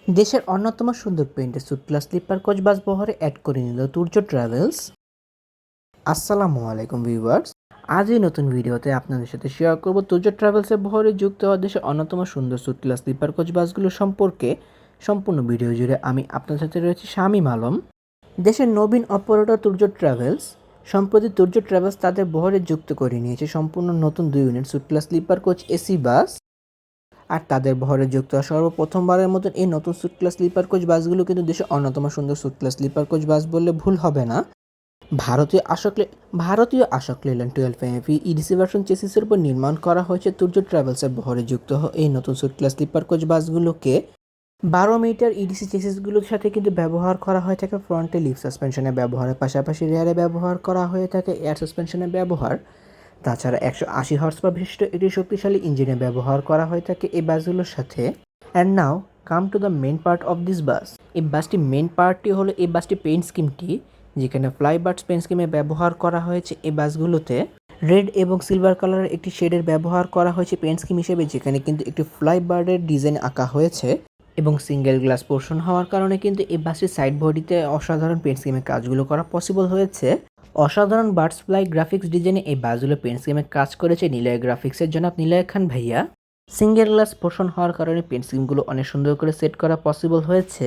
দেশের অন্যতম সুন্দর প্রিন্টের suite class sleeper coach bus বহরে অ্যাড করে নিল তুর্য ট্রাভেলস। আসসালামু আলাইকুম ভিউয়ার্স, আজ এই নতুন ভিডিওতে আপনাদের সাথে শেয়ার করব তুর্য ট্রাভেলসের বহরে যুক্ত হওয়া দেশের অন্যতম সুন্দর স্যুট ক্লাস স্লিপার কোচ বাসগুলো সম্পর্কে। সম্পূর্ণ ভিডিও জুড়ে আমি আপনার সাথে রয়েছি শামীম আলম। দেশের নবীন অপারেটর তুর্য ট্রাভেলস সম্প্রতি তুর্য ট্রাভেলস তাদের বহরে যুক্ত করে নিয়েছে সম্পূর্ণ নতুন 2 unit suite class sleeper coach AC bus. আর তাদের বহরে যুক্ত হওয়া সর্বপ্রথমবারের মতন এই নতুন স্যুট ক্লাস স্লিপার কোচ বাসগুলো কিন্তু দেশের অন্যতম সুন্দর suite class sleeper coach bus বললে ভুল হবে না। ভারতীয় আশোক লেল্যান্ড 12 এমএফি ইডিসি ভার্সন চেসিসের উপর নির্মাণ করা হয়েছে তুর্য ট্রাভেলসের বহরে যুক্ত হওয়া এই নতুন স্যুট ক্লাস স্লিপার কোচ বাসগুলোকে 12 মিটার ইডিসি চেসিসগুলোর সাথে কিন্তু ব্যবহার করা হয়ে থাকে ফ্রন্টে লিফ সাসপেনশনের ব্যবহারের পাশাপাশি রেয়ারে ব্যবহার করা হয়ে থাকে এয়ার সাসপেনশনের ব্যবহার। তাছাড়া 180 হর্স পাওয়ার বিশিষ্ট একটি শক্তিশালী ইঞ্জিনের ব্যবহার করা হয়ে থাকে এই বাসগুলোর সাথে। And now come to the main part of this bus. এই বাসটি মেন পার্টটি হলো এই বাসটি পেইন্ট স্কিমটি, যেখানে ফ্লাইবার্ডস পেইন্ট স্কিমে ব্যবহার করা হয়েছে এই বাসগুলোতে রেড এবং সিলভার কালারের একটি শেডের ব্যবহার করা হয়েছে পেইন্ট স্কিম হিসেবে, যেখানে কিন্তু একটি ফ্লাইবার্ডের ডিজাইন আঁকা হয়েছে এবং সিঙ্গেল গ্লাস পোর্শন হওয়ার কারণে কিন্তু এই বাসটির সাইড বডিতে অসাধারণ পেইন্ট স্কিমের কাজগুলো করা পসিবল হয়েছে। অসাধারণ বার্ডস ফ্লাই গ্রাফিক্স ডিজাইনে এই বাসগুলো পেন্ট স্কিমে কাজ করেছে নিলয় গ্রাফিক্সের জনাব নিলয় খান ভাইয়া। সিঙ্গেল গ্লাস পোর্শন হওয়ার কারণে পেন্ট স্কিমগুলো অনেক সুন্দর করে সেট করা পসিবল হয়েছে।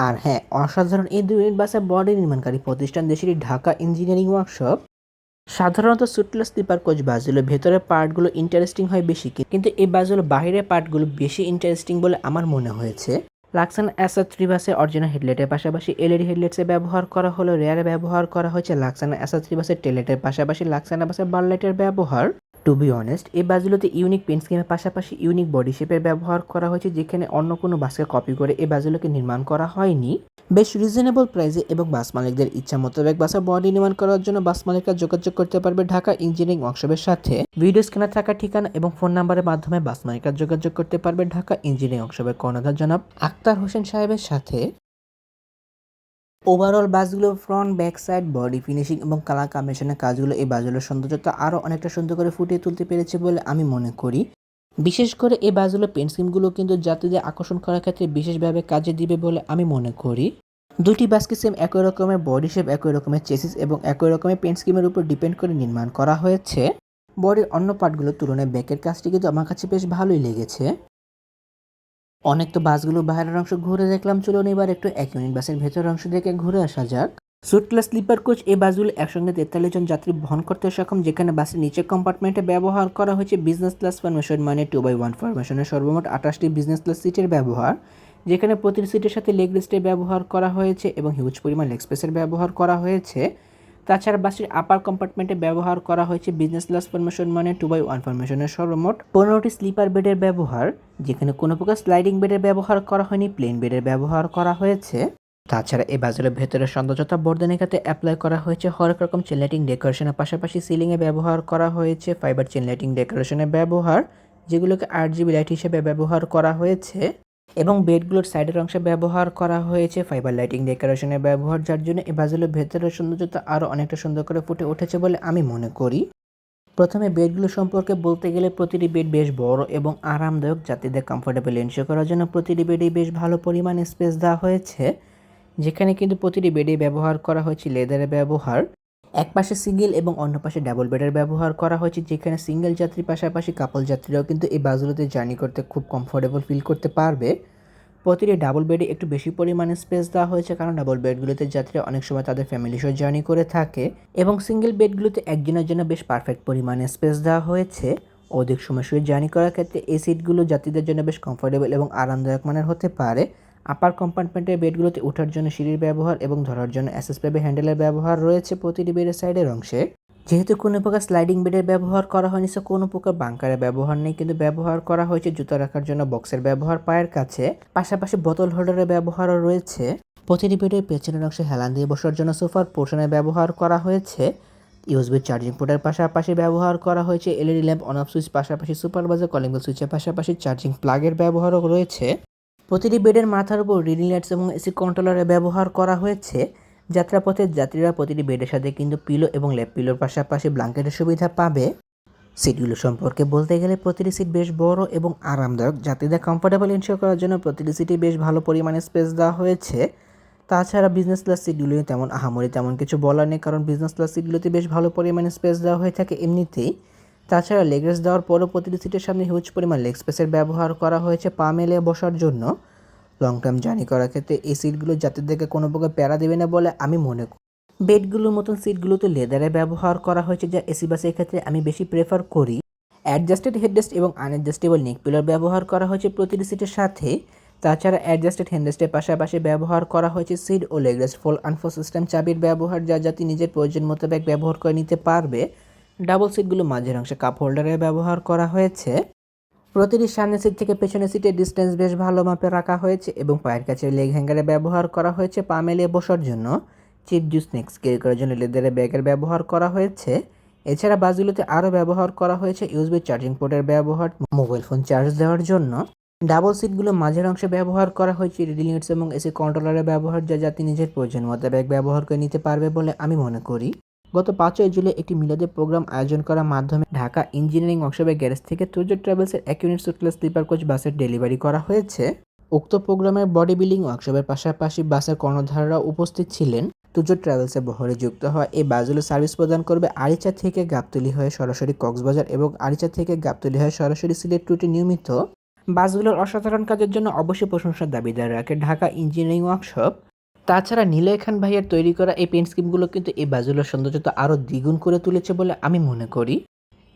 আর হ্যাঁ, অসাধারণ এই 2 ইউনিট বাসের বডি নির্মাণকারী প্রতিষ্ঠান দেশেরই ঢাকা ইঞ্জিনিয়ারিং ওয়ার্কশপ। সাধারণত স্যুট ক্লাস স্লিপার কোচ বাসগুলো ভেতরের পার্টগুলো ইন্টারেস্টিং হয় বেশি, কিন্তু এই বাসগুলো বাইরের পার্টগুলো বেশি ইন্টারেস্টিং বলে আমার মনে হয়েছে। লাক্সান এসআর 3 বাসে অরিজিনাল হেডলাইটের পাশাপাশি এলইডি হেডলাইটসে ব্যবহার করা হলো, রেয়ারে ব্যবহার করা হয়েছে লাক্সান এসআর 3 বাসের টেললাইটের পাশাপাশি লাক্সানা বাসের বারলাইটের ব্যবহার। টু বি অনেস্ট, এই বাসগুলোতে ইউনিক পেন্ট স্কিমের পাশাপাশি ইউনিক বডি শেপের ব্যবহার করা হয়েছে, যেখানে অন্য কোনো বাসকে কপি করে এই বাসগুলোকে নির্মাণ করা হয়নি। বেশ রিজনেবল প্রাইসে এবং বাস মালিকদের ইচ্ছা মোতাবেক বাসের বডি নির্মাণ করার জন্য বাস মালিকরা যোগাযোগ করতে পারবে ঢাকা ইঞ্জিনিয়ারিং ওয়ার্কশপের সাথে। ভিডিও স্ক্রিনে থাকা ঠিকানা এবং ফোন নাম্বারের মাধ্যমে বাস মালিকরা যোগাযোগ করতে পারবে ঢাকা ইঞ্জিনিয়ারিং ওয়ার্কশপের কর্ণধার জনাব আক্তার হোসেন সাহেবের সাথে। ওভারঅল বাসগুলো front back side body finishing এবং কালার কম্বিনেশনের কাজগুলো এই বাসগুলোর সৌন্দর্যতা আরও অনেকটা সুন্দর করে ফুটিয়ে তুলতে পেরেছে বলে আমি মনে করি। বিশেষ করে এই বাসগুলোর পেন্ট স্কিমগুলো কিন্তু যাত্রীদের আকর্ষণ করার ক্ষেত্রে বিশেষভাবে কাজে দিবে বলে আমি মনে করি। দুটি বাসকে সেম একই রকমের বডি শেপ, একই রকমের চেসিস এবং একই রকমের পেন্ট স্কিমের উপর ডিপেন্ড করে নির্মাণ করা হয়েছে। বডির অন্য পার্টগুলোর তুলনায় ব্যাকের কাজটি কিন্তু আমার কাছে বেশ ভালোই লেগেছে। অনেক তো বাসগুলো বাইরের অংশ ঘুরে দেখলাম, চলুন এবার একটু এক ইউনিট বাসের ভেতরের অংশ দেখে ঘুরে আসা যাক। স্যুট ক্লাস স্লিপার কোচ এই বাসগুলো একসঙ্গে 43 জন যাত্রী বহন করতে সক্ষম, যেখানে বাসের নিচের কম্পার্টমেন্টে ব্যবহার করা হয়েছে বিজনেস ক্লাস ফরমেশন, মানে 2x1 ফরমেশনের সর্বমোট 28টি বিজনেস ক্লাস সিটের ব্যবহার, যেখানে প্রতিটি সিটের সাথে লেগ রেস্টের ব্যবহার করা হয়েছে এবং হিউজ পরিমাণ লেগ স্পেসের ব্যবহার করা হয়েছে। তাছাড়া বাসটির আপার কম্পার্টমেন্টে ব্যবহার করা হয়েছে বিজনেস ক্লাস ফরমেশন, মানে 2x1 ফরমেশনের সর্বমোট 15টি স্লিপার বেডের ব্যবহার, যেখানে কোনো প্রকার স্লাইডিং বেডের ব্যবহার করা হয়নি, প্লেন বেডের ব্যবহার করা হয়েছে। তাছাড়া এই বাসের ভেতরের সৌন্দর্যতা বর্ধনের ক্ষেত্রে অ্যাপ্লাই করা হয়েছে হরেক রকম চেন লাইটিং ডেকোরেশনের পাশাপাশি সিলিংয়ে ব্যবহার করা হয়েছে ফাইবার চেন লাইটিং ডেকোরেশনের ব্যবহার, যেগুলোকে RGB লাইট হিসেবে ব্যবহার করা হয়েছে। এবং বেডগুলোর সাইডের অংশে ব্যবহার করা হয়েছে ফাইবার লাইটিং ডেকোরেশনের ব্যবহার, যার জন্য এই বাসগুলোর ভেতরের সৌন্দর্যতা আরও অনেকটা সুন্দর করে ফুটে উঠেছে বলে আমি মনে করি। প্রথমে বেডগুলো সম্পর্কে বলতে গেলে প্রতিটি বেড বেশ বড় এবং আরামদায়ক, যাত্রীদের কমফোর্টেবল এনশিওর করার জন্য প্রতিটি বেডেই বেশ ভালো পরিমাণে স্পেস দেওয়া হয়েছে, যেখানে কিন্তু প্রতিটি বেডে ব্যবহার করা হয়েছে লেদারের ব্যবহার। এক পাশে সিঙ্গেল এবং অন্য পাশে ডাবল বেডের ব্যবহার করা হয়েছে, যেখানে সিঙ্গেল যাত্রীর পাশাপাশি কাপল যাত্রীরাও কিন্তু এই বাসগুলোতে জার্নি করতে খুব কমফোর্টেবল ফিল করতে পারবে। প্রতিটি ডাবল বেডে একটু বেশি পরিমাণে স্পেস দেওয়া হয়েছে, কারণ ডাবল বেডগুলোতে যাত্রীরা অনেক সময় তাদের ফ্যামিলি সহ জার্নি করে থাকে, এবং সিঙ্গেল বেডগুলোতে একজনের জন্য বেশ পারফেক্ট পরিমাণে স্পেস দেওয়া হয়েছে। অধিক সময় শুয়ে জার্নি করার ক্ষেত্রে এই সিটগুলো যাত্রীদের জন্য বেশ কমফোর্টেবল এবং আরামদায়ক মানের হতে পারে। আপার কম্পার্টমেন্টের বেডগুলোতে ওঠার জন্য সিঁড়ির ব্যবহার এবং ধরার জন্য অ্যাসেসপেবে হ্যান্ডেলের ব্যবহার রয়েছে প্রতিটি বেডের সাইডের অংশে। যেহেতু কোনো প্রকার স্লাইডিং বেডের ব্যবহার করা হয়নি, সো কোনো প্রকার বাঙ্কারের ব্যবহার নেই, কিন্তু ব্যবহার করা হয়েছে জুতা রাখার জন্য বক্সের ব্যবহার পায়ের কাছে, পাশাপাশি বোতল হোল্ডারের ব্যবহারও রয়েছে। প্রতিটি বেডের পেছনের অংশে হেলান দিয়ে বসার জন্য সোফার পোর্শনের ব্যবহার করা হয়েছে। ইউএসবি চার্জিং পোর্টের পাশাপাশি ব্যবহার করা হয়েছে LED lamp on off switch, পাশাপাশি সুপারভাইজার কলিং বেল সুইচের পাশাপাশি চার্জিং প্লাগের ব্যবহারও রয়েছে। প্রতিটি বেডের মাথার উপর রিডিং লাইটস এবং এসি কন্ট্রোলারের ব্যবহার করা হয়েছে। যাত্রাপথের যাত্রীরা প্রতিটি বেডের সাথে কিন্তু পিলো এবং ল্যাপ পিলোর পাশাপাশি ব্ল্যাঙ্কেটের সুবিধা পাবে। সিটগুলো সম্পর্কে বলতে গেলে প্রতিটি সিট বেশ বড় এবং আরামদায়ক। যাত্রীদের কমফোর্টেবল এনশিওর করার জন্য প্রতিটি সিটে বেশ ভালো পরিমাণে স্পেস দেওয়া হয়েছে। তাছাড়া বিজনেস ক্লাস সিটগুলোতে তেমন কিছু বলার নেই, কারণ বিজনেস ক্লাস সিটগুলোতে বেশ ভালো পরিমাণে স্পেস দেওয়া হয়ে থাকে এমনিতেই। তাছাড়া লেগ রেস্ট দেওয়ার পরও প্রতিটি সিটের সামনে হিউজ পরিমাণ লেগ স্পেসের ব্যবহার করা হয়েছে পা মেলে বসার জন্য। লং টার্ম জার্নি করার ক্ষেত্রে এই সিটগুলো যাত্রীদেরকে কোনো প্রকার প্যারা দেবে না বলে আমি মনে করি। বেডগুলোর মতন সিটগুলোতে লেদারে ব্যবহার করা হয়েছে, যা এসি বাসের ক্ষেত্রে আমি বেশি প্রেফার করি। অ্যাডজাস্টেড হেডরেস্ট এবং আনএডজাস্টেবল নেক পিলার ব্যবহার করা হয়েছে প্রতিটি সিটের সাথে। তাছাড়া অ্যাডজাস্টেড হেডরেস্টের পাশাপাশি ব্যবহার করা হয়েছে সিট ও লেগরেস্ট ফোল আনফোল সিস্টেম চাবির ব্যবহার, যা যাত্রী নিজের প্রয়োজন মোতাবেক ব্যবহার করে নিতে পারবে। ডাবল সিটগুলো মাঝের অংশে কাপ হোল্ডারের ব্যবহার করা হয়েছে। প্রতিটি সামনের সিট থেকে পেছনের সিটের ডিস্টেন্স বেশ ভালো মাপে রাখা হয়েছে এবং পায়ের কাছে লেগ হ্যাঙ্গারে ব্যবহার করা হয়েছে পা মেলিয়ে বসার জন্য। চিপ জুস স্ন্যাক্স ক্যারি করার জন্য লেদারের ব্যাগের ব্যবহার করা হয়েছে। এছাড়া বাসগুলোতে আরও ব্যবহার করা হয়েছে ইউএসবি চার্জিং পোর্টের ব্যবহার মোবাইল ফোন চার্জ দেওয়ার জন্য। ডাবল সিটগুলো মাঝের অংশে ব্যবহার করা হয়েছে রিডিং লিডস এবং এসি কন্ট্রোলারের ব্যবহার, যা যাত্রী নিজের প্রয়োজন মোতাবেক ব্যবহার করে নিতে পারবে বলে আমি মনে করি। গত 5ই জুলাই একটি মিলাদের প্রোগ্রাম আয়োজন করার মাধ্যমে ঢাকা ইঞ্জিনিয়ারিং ওয়ার্কশপের গ্যারেজ থেকে তুর্য ট্রাভেলসের 1 ইউনিট সুটক্লাস স্লিপার কোচ বাসের ডেলিভারি করা হয়েছে। উক্ত প্রোগ্রামের বডি বিল্ডিং ওয়ার্কশপের পাশাপাশি বাসের কর্ণধাররা উপস্থিত ছিলেন। তুর্য ট্রাভেলসের বহরে যুক্ত হওয়া এই বাসগুলো সার্ভিস প্রদান করবে আরিচা থেকে গাবতলী হয়ে সরাসরি কক্সবাজার এবং আরিচা থেকে গাবতলী হয়ে সরাসরি সিলেট রুটে নিয়মিত। বাসগুলোর অসাধারণ কাজের জন্য অবশ্যই প্রশংসার দাবিদার রাখে ঢাকা ইঞ্জিনিয়ারিং ওয়ার্কশপ। তাছাড়া নিলয় খান ভাইয়ের তৈরি করা এই পেন্ট স্কিমগুলো কিন্তু এই বাসগুলোর সৌন্দর্যতা আরও দ্বিগুণ করে তুলেছে বলে আমি মনে করি।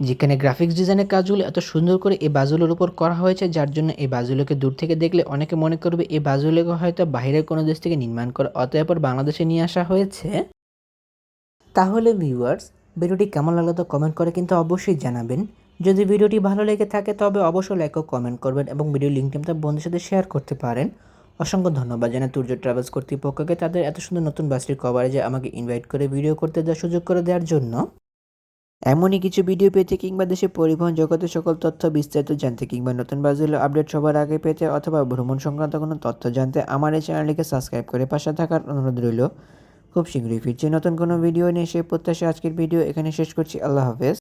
যেখানে গ্রাফিক্স ডিজাইনের কাজগুলো এত সুন্দর করে এই বাসগুলোর উপর করা হয়েছে, যার জন্য এই বাসগুলোকে দূর থেকে দেখলে অনেকে মনে করবে এই বাসগুলোকে হয়তো বাইরের কোনো দেশ থেকে নির্মাণ করে অতঃপর বাংলাদেশে নিয়ে আসা হয়েছে। তাহলে ভিউয়ার্স, ভিডিওটি কেমন লাগলো তো কমেন্ট করে কিন্তু অবশ্যই জানাবেন। যদি ভিডিওটি ভালো লেগে থাকে তবে অবশ্যই লাইক ও কমেন্ট করবেন এবং ভিডিও লিঙ্কটি আপনার বন্ধুদের সাথে শেয়ার করতে পারেন। অসংখ্য ধন্যবাদ জানাই তুর্য ট্রাভেলস কর্তৃপক্ষকে তাদের এত সুন্দর নতুন বাসটির কভারেজে আমাকে ইনভাইট করে ভিডিও করতে দেওয়ার সুযোগ করে দেওয়ার জন্য। এমনই কিছু ভিডিও পেতে কিংবা দেশে পরিবহন জগতের সকল তথ্য বিস্তারিত জানতে কিংবা নতুন বাসগুলো আপডেট সবার আগে পেতে অথবা ভ্রমণ সংক্রান্ত কোনো তথ্য জানতে আমার এই চ্যানেলটিকে সাবস্ক্রাইব করে পাশে থাকার অনুরোধ রইল। খুব শীঘ্রই ফিরছি নতুন কোনো ভিডিও নিয়ে, সেই প্রত্যাশা আজকের ভিডিও এখানে শেষ করছি। আল্লাহ হাফেজ।